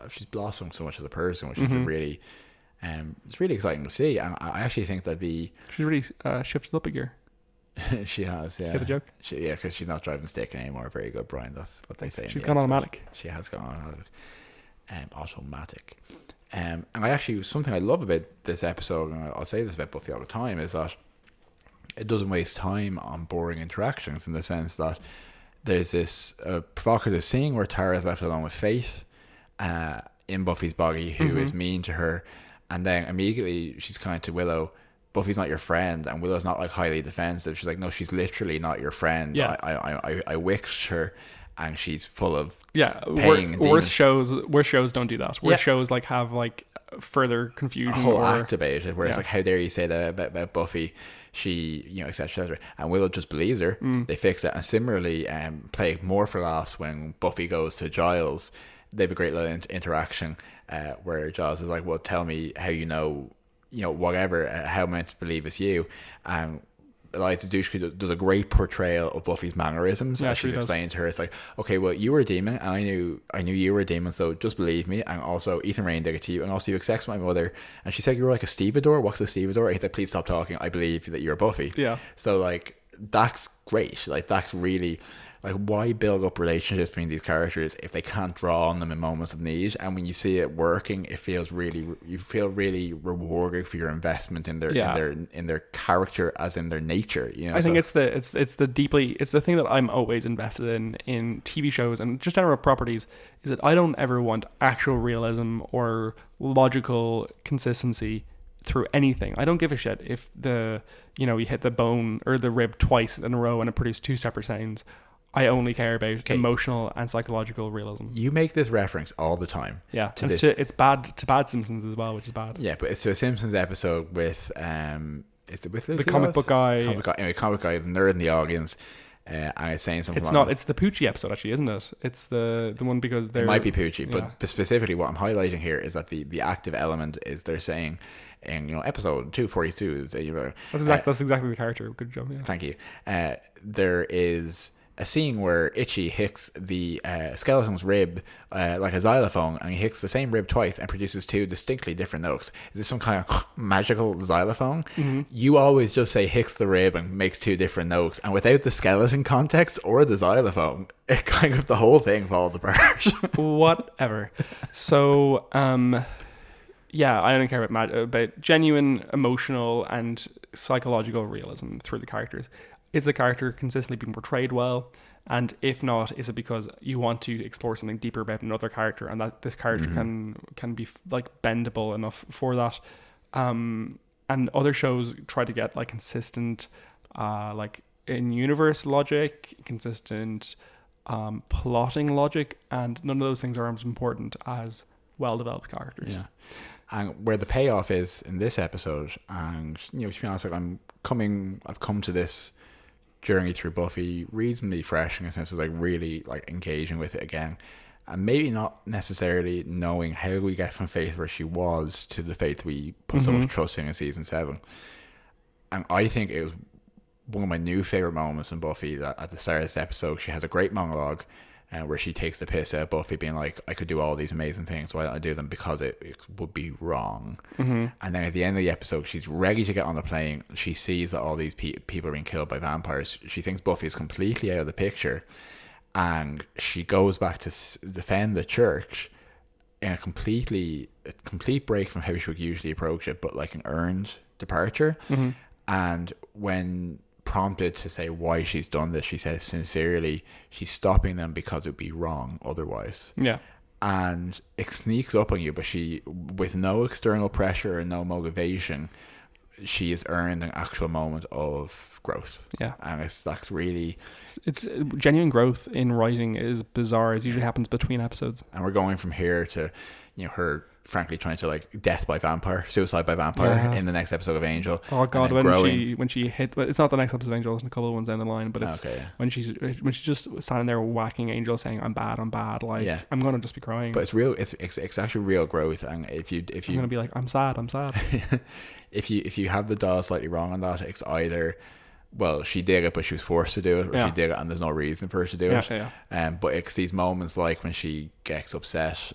she's blossomed so much as a person, which is really it's really exciting to see. And I actually think that she's really shifted up a gear. She has, yeah. Get the joke? Because she's not driving stick anymore. Very good, Brian. That's what they say. She's gone automatic. She has gone automatic. Automatic. And I actually, something I love about this episode, and I'll say this about Buffy all the time, is that it doesn't waste time on boring interactions, in the sense that there's this provocative scene where Tara is left alone with Faith in Buffy's body, who is mean to her, and then immediately she's kind to Willow, Buffy's not your friend, and Willow's not like highly defensive. She's like, no, she's literally not your friend. Yeah. I wixed her, and she's full of pain. Worst shows don't do that. Worst shows like have like further confusion, a whole act about it, where it's like, how dare you say that about Buffy? She, etc. And Willow just believes her. They fix it. And similarly, play more for laughs when Buffy goes to Giles. They have a great little interaction where Giles is like, well, tell me how whatever, how I'm meant to believe it's you. And Eliza Dushku does a great portrayal of Buffy's mannerisms, as she's explained to her. It's like, okay, well, you were a demon, and I knew you were a demon, so just believe me. And also, Ethan Rain did it to you, and also you had sex with my mother, and she said you were like a stevedore. What's a stevedore? And he's like, please stop talking. I believe that you're Buffy. Yeah. So like, that's great. Like, that's really, like, why build up relationships between these characters if they can't draw on them in moments of need? And when you see it working, you feel really rewarded for your investment in their character, as in their nature. I think it's the thing that I'm always invested in TV shows and just general properties, is that I don't ever want actual realism or logical consistency through anything. I don't give a shit if you hit the bone or the rib twice in a row and it produced two separate sounds. I only care about emotional and psychological realism. You make this reference all the time. Yeah, it's bad to Bad Simpsons as well, which is bad. Yeah, but it's to a Simpsons episode with is it with the comic book guy? Anyway, comic guy, the nerd in the audience, and it's saying something. It's the Poochie episode, actually, isn't it? It's the one because it might be Poochie, but specifically what I'm highlighting here is that the active element is they're saying in episode 242. That's exactly the character. Good job. Yeah. Thank you. There is a scene where Itchy hits the skeleton's rib like a xylophone, and he hits the same rib twice and produces two distinctly different notes. Is this some kind of magical xylophone? You always just say hits the rib and makes two different notes, and without the skeleton context or the xylophone, it kind of, the whole thing falls apart. Whatever. So I don't care about genuine emotional and psychological realism through the characters. Is the character consistently being portrayed well? And if not, is it because you want to explore something deeper about another character, and that this character can be like bendable enough for that? And other shows try to get like consistent, like in universe logic, consistent plotting logic, and none of those things are as important as well-developed characters. Yeah. And where the payoff is in this episode, and to be honest, like I've come to this journey through Buffy reasonably fresh, in a sense of like really like engaging with it again, and maybe not necessarily knowing how we get from Faith where she was to the Faith we put so much trust in season 7. And I think it was one of my new favorite moments in Buffy that at the start of this episode she has a great monologue where she takes the piss out of Buffy, being like, I could do all these amazing things, why don't I do them? Because it would be wrong. And then at the end of the episode, she's ready to get on the plane. She sees that all these people are being killed by vampires. She thinks Buffy is completely out of the picture, and she goes back to defend the church in a complete break from how she would usually approach it, but like an earned departure. And when prompted to say why she's done this, she says sincerely she's stopping them because it would be wrong otherwise. And it sneaks up on you, but she, with no external pressure and no motivation, she has earned an actual moment of growth. And that's really, it's genuine growth in writing is bizarre. It usually happens between episodes, and we're going from here to her frankly trying to like suicide by vampire in the next episode of Angel. Oh god, when she hit, it's not the next episode of Angel, it's a couple of ones down the line, but it's when she's just standing there whacking Angel saying I'm bad, like I'm gonna just be crying. But it's real, it's actually real growth. And if you I'm gonna be like I'm sad if you have the dial slightly wrong on that, it's either, well, she did it but she was forced to do it, or she did it and there's no reason for her to do it. But it's these moments like when she gets upset,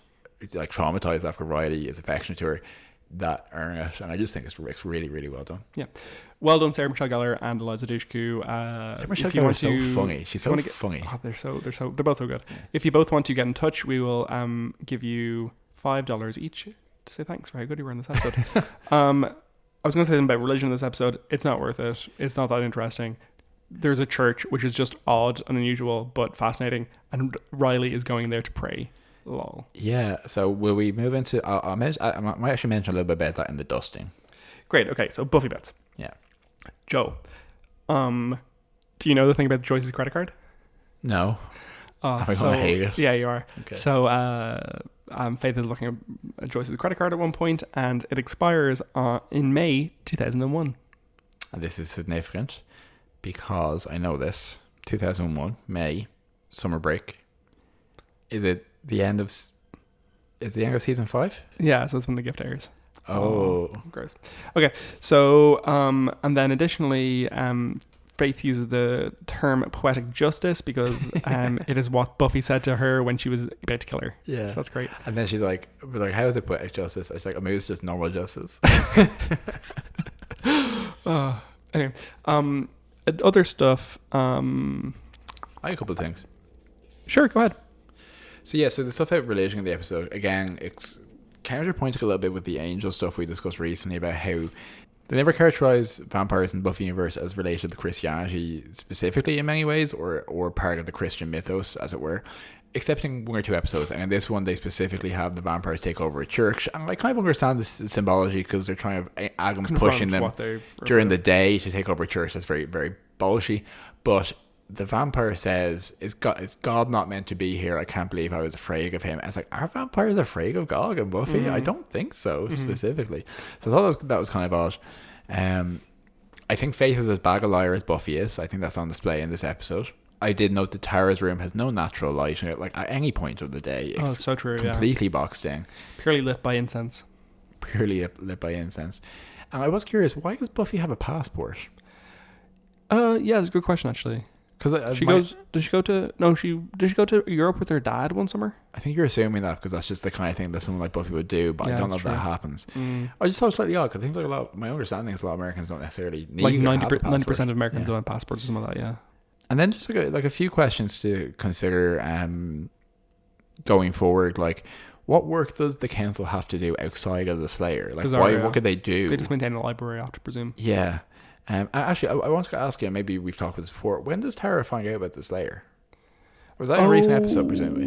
like traumatized after Riley is affectionate to her, that earn it. And I just think it's really, really well done. Well done, Sarah Michelle Gellar and Eliza Dushku. Sarah Michelle Gellar is so funny. She's so funny. They're both so good. If you both want to get in touch, we will give you $5 each to say thanks for how good you were in this episode. I was going to say something about religion in this episode. It's not worth it. It's not that interesting. There's a church, which is just odd and unusual, but fascinating. And Riley is going there to pray. Lol. Yeah. So will we move into... I might actually mention a little bit about that in the dusting. Great. Okay. So Buffy Bits. Yeah. Joe. Do you know the thing about Joyce's credit card? No. I'm gonna hate it. Yeah, you are. Okay. So Faith is looking at Joyce's credit card at one point, and it expires in May 2001. And this is significant because I know this. 2001, May, summer break. Is it the end of season 5? Yeah, so that's when the gift airs. Oh, gross. Okay, so and then additionally, Faith uses the term poetic justice because it is what Buffy said to her when she was about to kill her. Yeah. So that's great. And then she's like, how is it poetic justice? She's like, I mean, it's just normal justice. Anyway, other stuff. I have a couple of things. Sure, go ahead. So yeah, so the stuff about religion in the episode, again, it's counterpointing a little bit with the angel stuff we discussed recently about how they never characterize vampires in the Buffy universe as related to Christianity specifically in many ways, or part of the Christian mythos, as it were, excepting 1 or 2 episodes. And in this one, they specifically have the vampires take over a church. And I kind of understand this symbology because they're trying to... Agam's pushing them during the day to take over a church. That's very, very bolshy. But the vampire says, is God not meant to be here? I can't believe I was afraid of him. And it's like, are vampires afraid of God and Buffy? Mm-hmm. I don't think so, specifically. So I thought that was kind of odd. I think Faith is as bad a liar as Buffy is. I think that's on display in this episode. I did note that Tara's room has no natural light in it, like at any point of the day. It's so true. Completely boxed in. Purely lit by incense. And I was curious, why does Buffy have a passport? Yeah, that's a good question, actually. Because does she go to Europe with her dad one summer? I think you're assuming that because that's just the kind of thing that someone like Buffy would do, but I don't know if that happens. I just thought it was slightly odd because I think my understanding is a lot of Americans don't necessarily need like 90% of Americans don't have passports or something like that. Yeah. And then just like a few questions to consider going forward, like what work does the council have to do outside of the Slayer? Like what could they do? They just maintain a library, I have to presume. Yeah. Actually, I want to ask you, maybe we've talked about this before, when does Tara find out about the Slayer? Was that in a recent episode, presumably?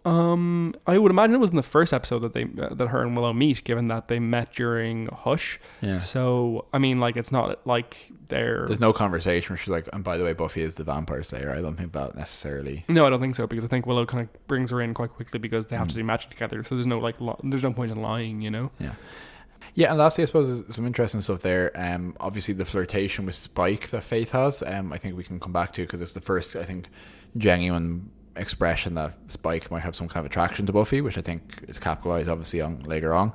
I would imagine it was in the first episode that her and Willow meet, given that they met during Hush. Yeah. So, I mean, like, it's not like there's no conversation where she's like, and by the way, Buffy is the Vampire Slayer. I don't think that necessarily... No, I don't think so, because I think Willow kind of brings her in quite quickly because they have to do magic together. So there's no, there's no point in lying, you know? Yeah. Yeah, and lastly, I suppose there's some interesting stuff there. Obviously, the flirtation with Spike that Faith has, I think we can come back to because it's the first, I think, genuine expression that Spike might have some kind of attraction to Buffy, which I think is capitalized, obviously, on later on.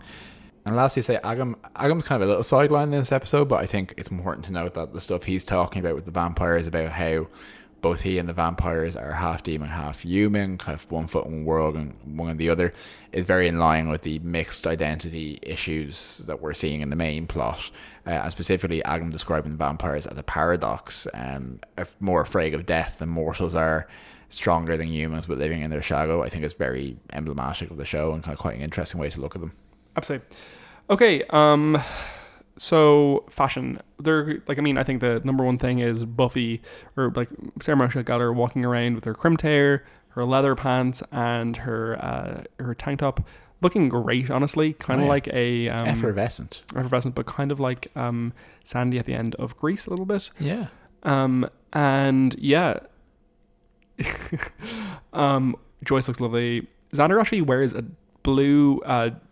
And lastly, say Agam's kind of a little sideline in this episode, but I think it's important to note that the stuff he's talking about with the vampires, about how both he and the vampires are half demon, half human, kind of one foot in one world and one in the other, is very in line with the mixed identity issues that we're seeing in the main plot. And specifically, Agam describing the vampires as a paradox, more afraid of death than mortals are, stronger than humans but living in their shadow. I think it's very emblematic of the show and kind of quite an interesting way to look at them. Absolutely. Okay, so fashion, I think the number one thing is Buffy, or like Sarah Marshall Gellar, walking around with her crimped hair, her leather pants, and her tank top, looking great. Honestly, kind of like a effervescent, but kind of like Sandy at the end of Grease a little bit. Yeah. And yeah, Joyce looks lovely. Xander actually wears a blue,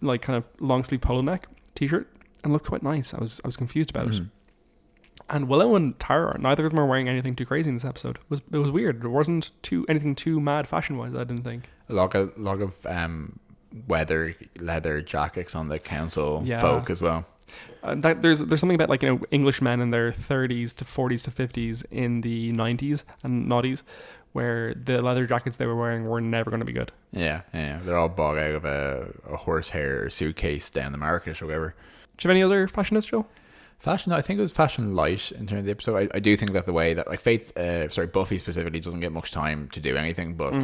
like kind of long sleeve polo neck t-shirt. And looked quite nice. I was confused about it. And Willow and Tara, neither of them are wearing anything too crazy in this episode. It was weird. There wasn't anything too mad fashion wise, I didn't think. A lot of leather jackets on the council folk as well. There's something about, like, you know, English men in their 30s to 40s to 50s in the 90s and noughties, where the leather jackets they were wearing were never going to be good. Yeah. They're all bought out of a horsehair suitcase down the market or whatever. Do you have any other fashion notes, Joe? Fashion, I think it was fashion light in terms of the episode. I do think that the way that, like, Buffy specifically doesn't get much time to do anything, but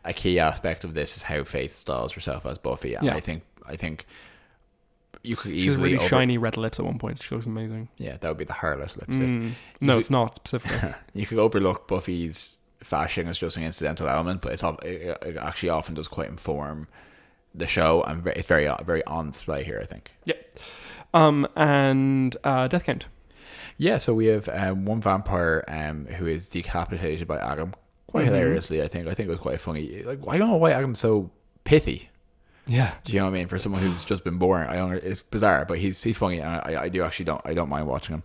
a key aspect of this is how Faith styles herself as Buffy. And I think you could She has easily really shiny red lips at one point. She looks amazing. Yeah, that would be the harlot lipstick. No, it's not specifically. You could overlook Buffy's fashion as just an incidental element, but it actually often does quite inform the show, and it's very on display here, I think. Yep. And death count. Yeah, so we have one vampire who is decapitated by Adam. Quite hilariously, I think. I think it was quite funny. Like, I don't know why Adam's so pithy. Yeah. Do you know what I mean? For someone who's just been born, it's bizarre, but he's funny, and I don't mind watching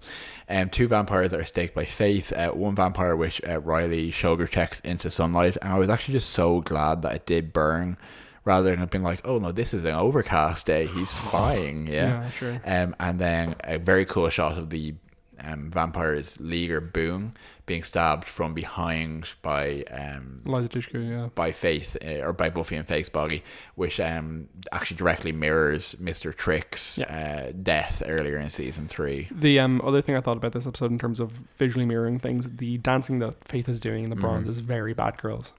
him. Two vampires that are staked by Faith. One vampire which Riley shoulder checks into sunlight, and I was actually just so glad that it did burn, rather than being like, oh no, this is an overcast day, he's flying. Yeah, sure. And then a very cool shot of the vampire's leader Boone being stabbed from behind by by Faith, or by Buffy and Faith's body, which actually directly mirrors Mr. Trick's death earlier in season 3. The other thing I thought about this episode in terms of visually mirroring things, the dancing that Faith is doing in the bronze is very Bad Girls.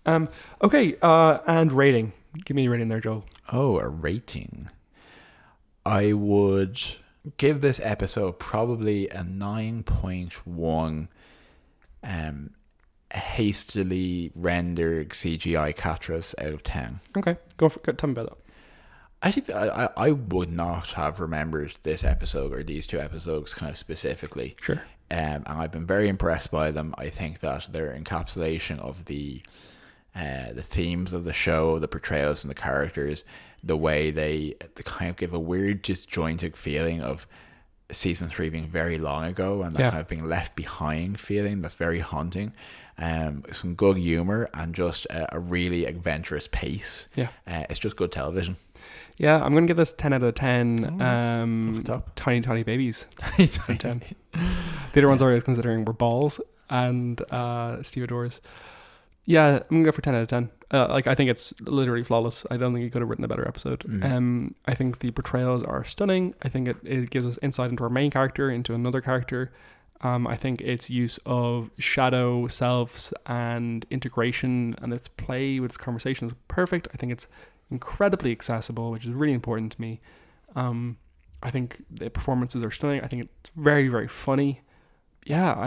Okay, and rating. Give me a rating there, Joel. Oh, a rating. I would give this episode probably a 9.1 hastily rendered CGI Catras out of 10. Okay, tell me about that. I think that I would not have remembered this episode or these two episodes kind of specifically. Sure. And I've been very impressed by them. I think that their encapsulation of the themes of the show, the portrayals from the characters, the way they kind of give a weird disjointed feeling of season 3 being very long ago, and that kind of being left behind feeling that's very haunting. Some good humor and just a really adventurous pace. It's just good television. Yeah, I'm gonna give this 10 out of 10. Tiny babies. 10. The other ones I was considering were Balls and Stevedores. Yeah, I'm gonna go for 10 out of 10. I think it's literally flawless. I don't think he could have written a better episode. I think the portrayals are stunning. I think it gives us insight into our main character, into another character. I think its use of shadow selves and integration and its play with its conversation is perfect. I think it's incredibly accessible, which is really important to me. I think the performances are stunning. I think it's very, very funny. Yeah,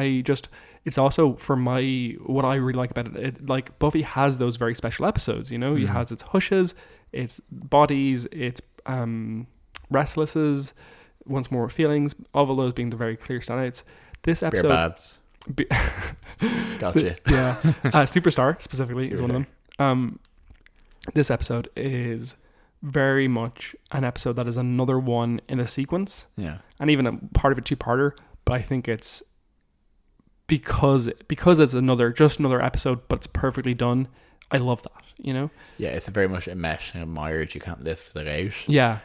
it's also, for what I really like about it, like Buffy has those very special episodes, you know? It has its hushes, its bodies, its restlesses, once more feelings, all of those being the very clear standouts. This episode... Beer bads. Gotcha. Yeah. Superstar, specifically, is one of them. This episode is very much an episode that is another one in a sequence. Yeah. And even a part of a two-parter, but I think it's because it's another episode, but it's perfectly done. I love that, you know? Yeah, it's very much a mesh and a marriage. You can't lift it out. Yeah.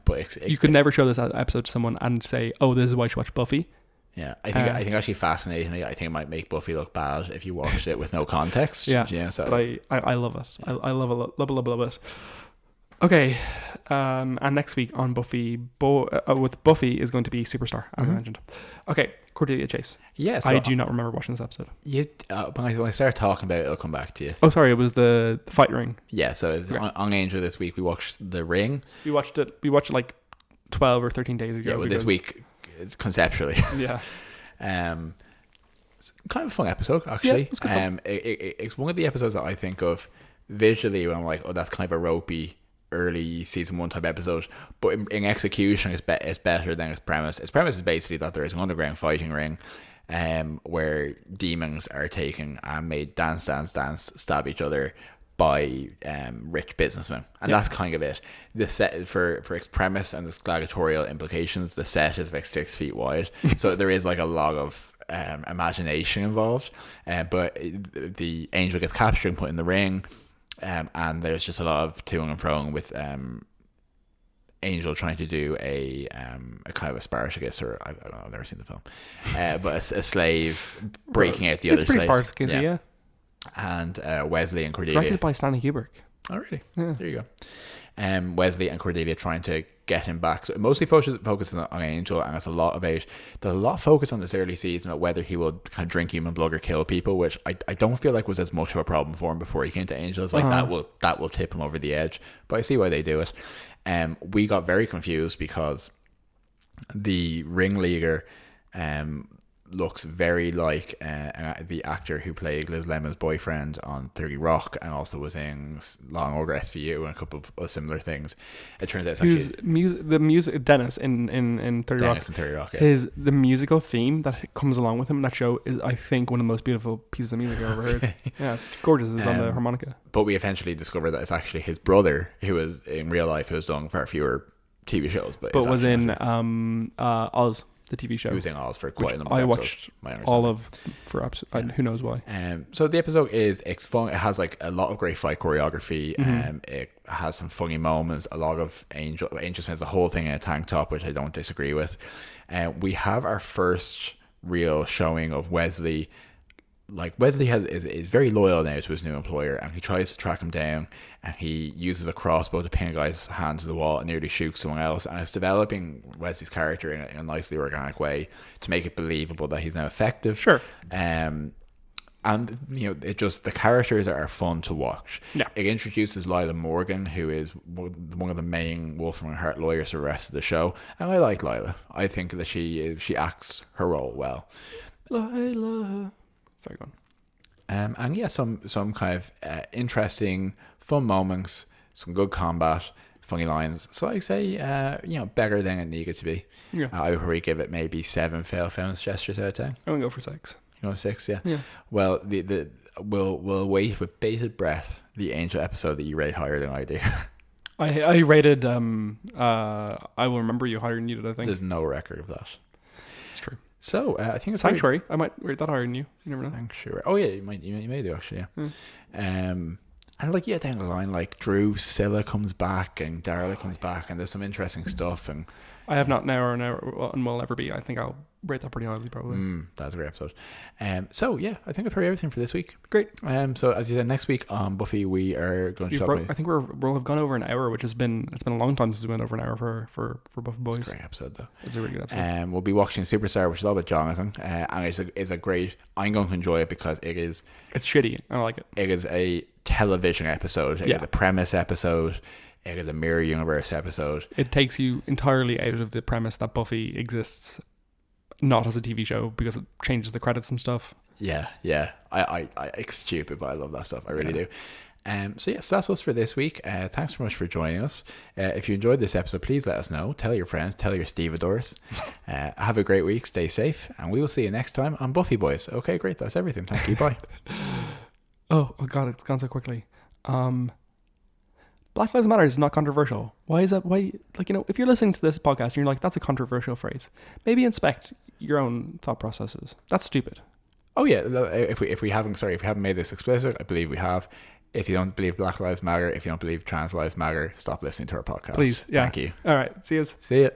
But you could never show this episode to someone and say, oh, this is why you should watch Buffy. Yeah, I think actually fascinatingly, I think it might make Buffy look bad if you watched it with no context. Yeah, so. But I love it. Yeah. I love it. Love it. Okay, and next week on Buffy, with Buffy is going to be Superstar, as I mentioned. Okay, Cordelia Chase. Yes, I do not remember watching this epised. When I start talking about it, it'll come back to you. Oh, sorry, it was the fight ring. Yeah, so on Angel this week we watched The Ring. We watched it like 12 or 13 days ago. Yeah, well, this week it's conceptually. Yeah. It's kind of a fun episode, actually. Yeah, it's good fun. It's one of the episodes that I think of visually when I'm like, oh, that's kind of a ropey early season 1 type episode, but in execution it's better than its premise. Its premise is basically that there is an underground fighting ring where demons are taken and made dance, stab each other by rich businessmen, and that's kind of it. The set for its premise and its gladiatorial implications, the set is about 6 feet wide, so there is like a lot of imagination involved, but the angel gets captured and put in the ring. And there's just a lot of toing and froing with Angel trying to do a kind of a Spartacus, or I don't know, I've never seen the film, but a slave breaking out the other slaves. It's pretty Spartacus, yeah. And Wesley and Cordelia. Directed by Stanley Kubrick. Oh, really? Yeah. There you Wesley and Cordelia trying to get him back. So it mostly focuses on Angel, and there's a lot of focus on this early season about whether he will kind of drink human blood or kill people, which I don't feel like was as much of a problem for him before he came to Angel. It's like that will tip him over the edge, but I see why they do it. We got very confused because the ringleader looks very like the actor who played Liz Lemon's boyfriend on 30 Rock, and also was in Law & Order SVU and a couple of similar things. It turns out it's the music Dennis in 30 Rock. Dennis in 30 Rock, yeah. The musical theme that comes along with him in that show is, I think, one of the most beautiful pieces of music I've ever heard. Yeah, it's gorgeous. It's on the harmonica. But we eventually discovered that it's actually his brother, who was in real life, who's done far fewer TV shows, but was in Oz, the TV show. He was in Oz for quite a number of episodes. I watched all of for who knows why. So the episode it's fun. It has like a lot of great fight choreography. It has some funny moments. A lot of Angel spends the whole thing in a tank top, which I don't disagree with. We have our first real showing of Wesley. Like Wesley is very loyal now to his new employer, and he tries to track him down, and he uses a crossbow to pin a guy's hand to the wall and nearly shoots someone else, and it's developing Wesley's character in a nicely organic way to make it believable that he's now effective. Sure. And the characters are fun to watch. Yeah. It introduces Lila Morgan, who is one of the main Wolfram and Hart lawyers for the rest of the show, and I like Lila. I think that she acts her role well. Lila. Sorry, go on. And yeah, some kind of interesting, fun moments, some good combat, funny lines. So I say, better than it needed to be. Yeah. I would probably give it maybe 7 fail films gestures out of 10. I'm gonna go for 6. You know, 6, yeah. Yeah. Well, we'll wait with bated breath the Angel episode that you rate higher than I do. I rated. I will remember you higher than you did. I think there's no record of that. It's true. So I think it's Sanctuary. I might rate that higher than you. You never know. Sanctuary. Oh yeah, you may do actually. Yeah. And down the line, like Drew, Scylla comes back and Darla comes back, and there's some interesting stuff. And I have not now and will never be. I think I'll rate that pretty highly probably. That's a great episode. So yeah, I think that's probably everything for this week. Great. So as you said, next week on Buffy we are going to talk about... I think we'll have gone over an hour, which it's been a long time since we went over an hour for Buffy Boys. It's a great episode though. It's a really good episode. We'll be watching Superstar, which is all about Jonathan, and it's a great... I'm going to enjoy it because it's shitty. I like it. It is a television episode. It is a premise episode. It is a mirror universe episode. It takes you entirely out of the premise that Buffy exists not as a TV show because it changes the credits and stuff. Yeah. It's stupid, but I love that stuff. I really do. So yes, that's us for this week. Thanks very much for joining us. If you enjoyed this episode, please let us know. Tell your friends, tell your stevedores. Have a great week, stay safe, and we will see you next time on Buffy Boys. Okay, great, that's everything. Thank you, bye. Oh god, it's gone so quickly. Black Lives Matter is not controversial. Why is that? Why, if you're listening to this podcast and you're like, that's a controversial phrase, maybe inspect your own thought processes. That's stupid. Oh yeah, if we haven't made this explicit, I believe we have. If you don't believe Black Lives Matter, if you don't believe trans lives matter, stop listening to our podcast. Please, yeah. Thank you. All right, see you. See ya.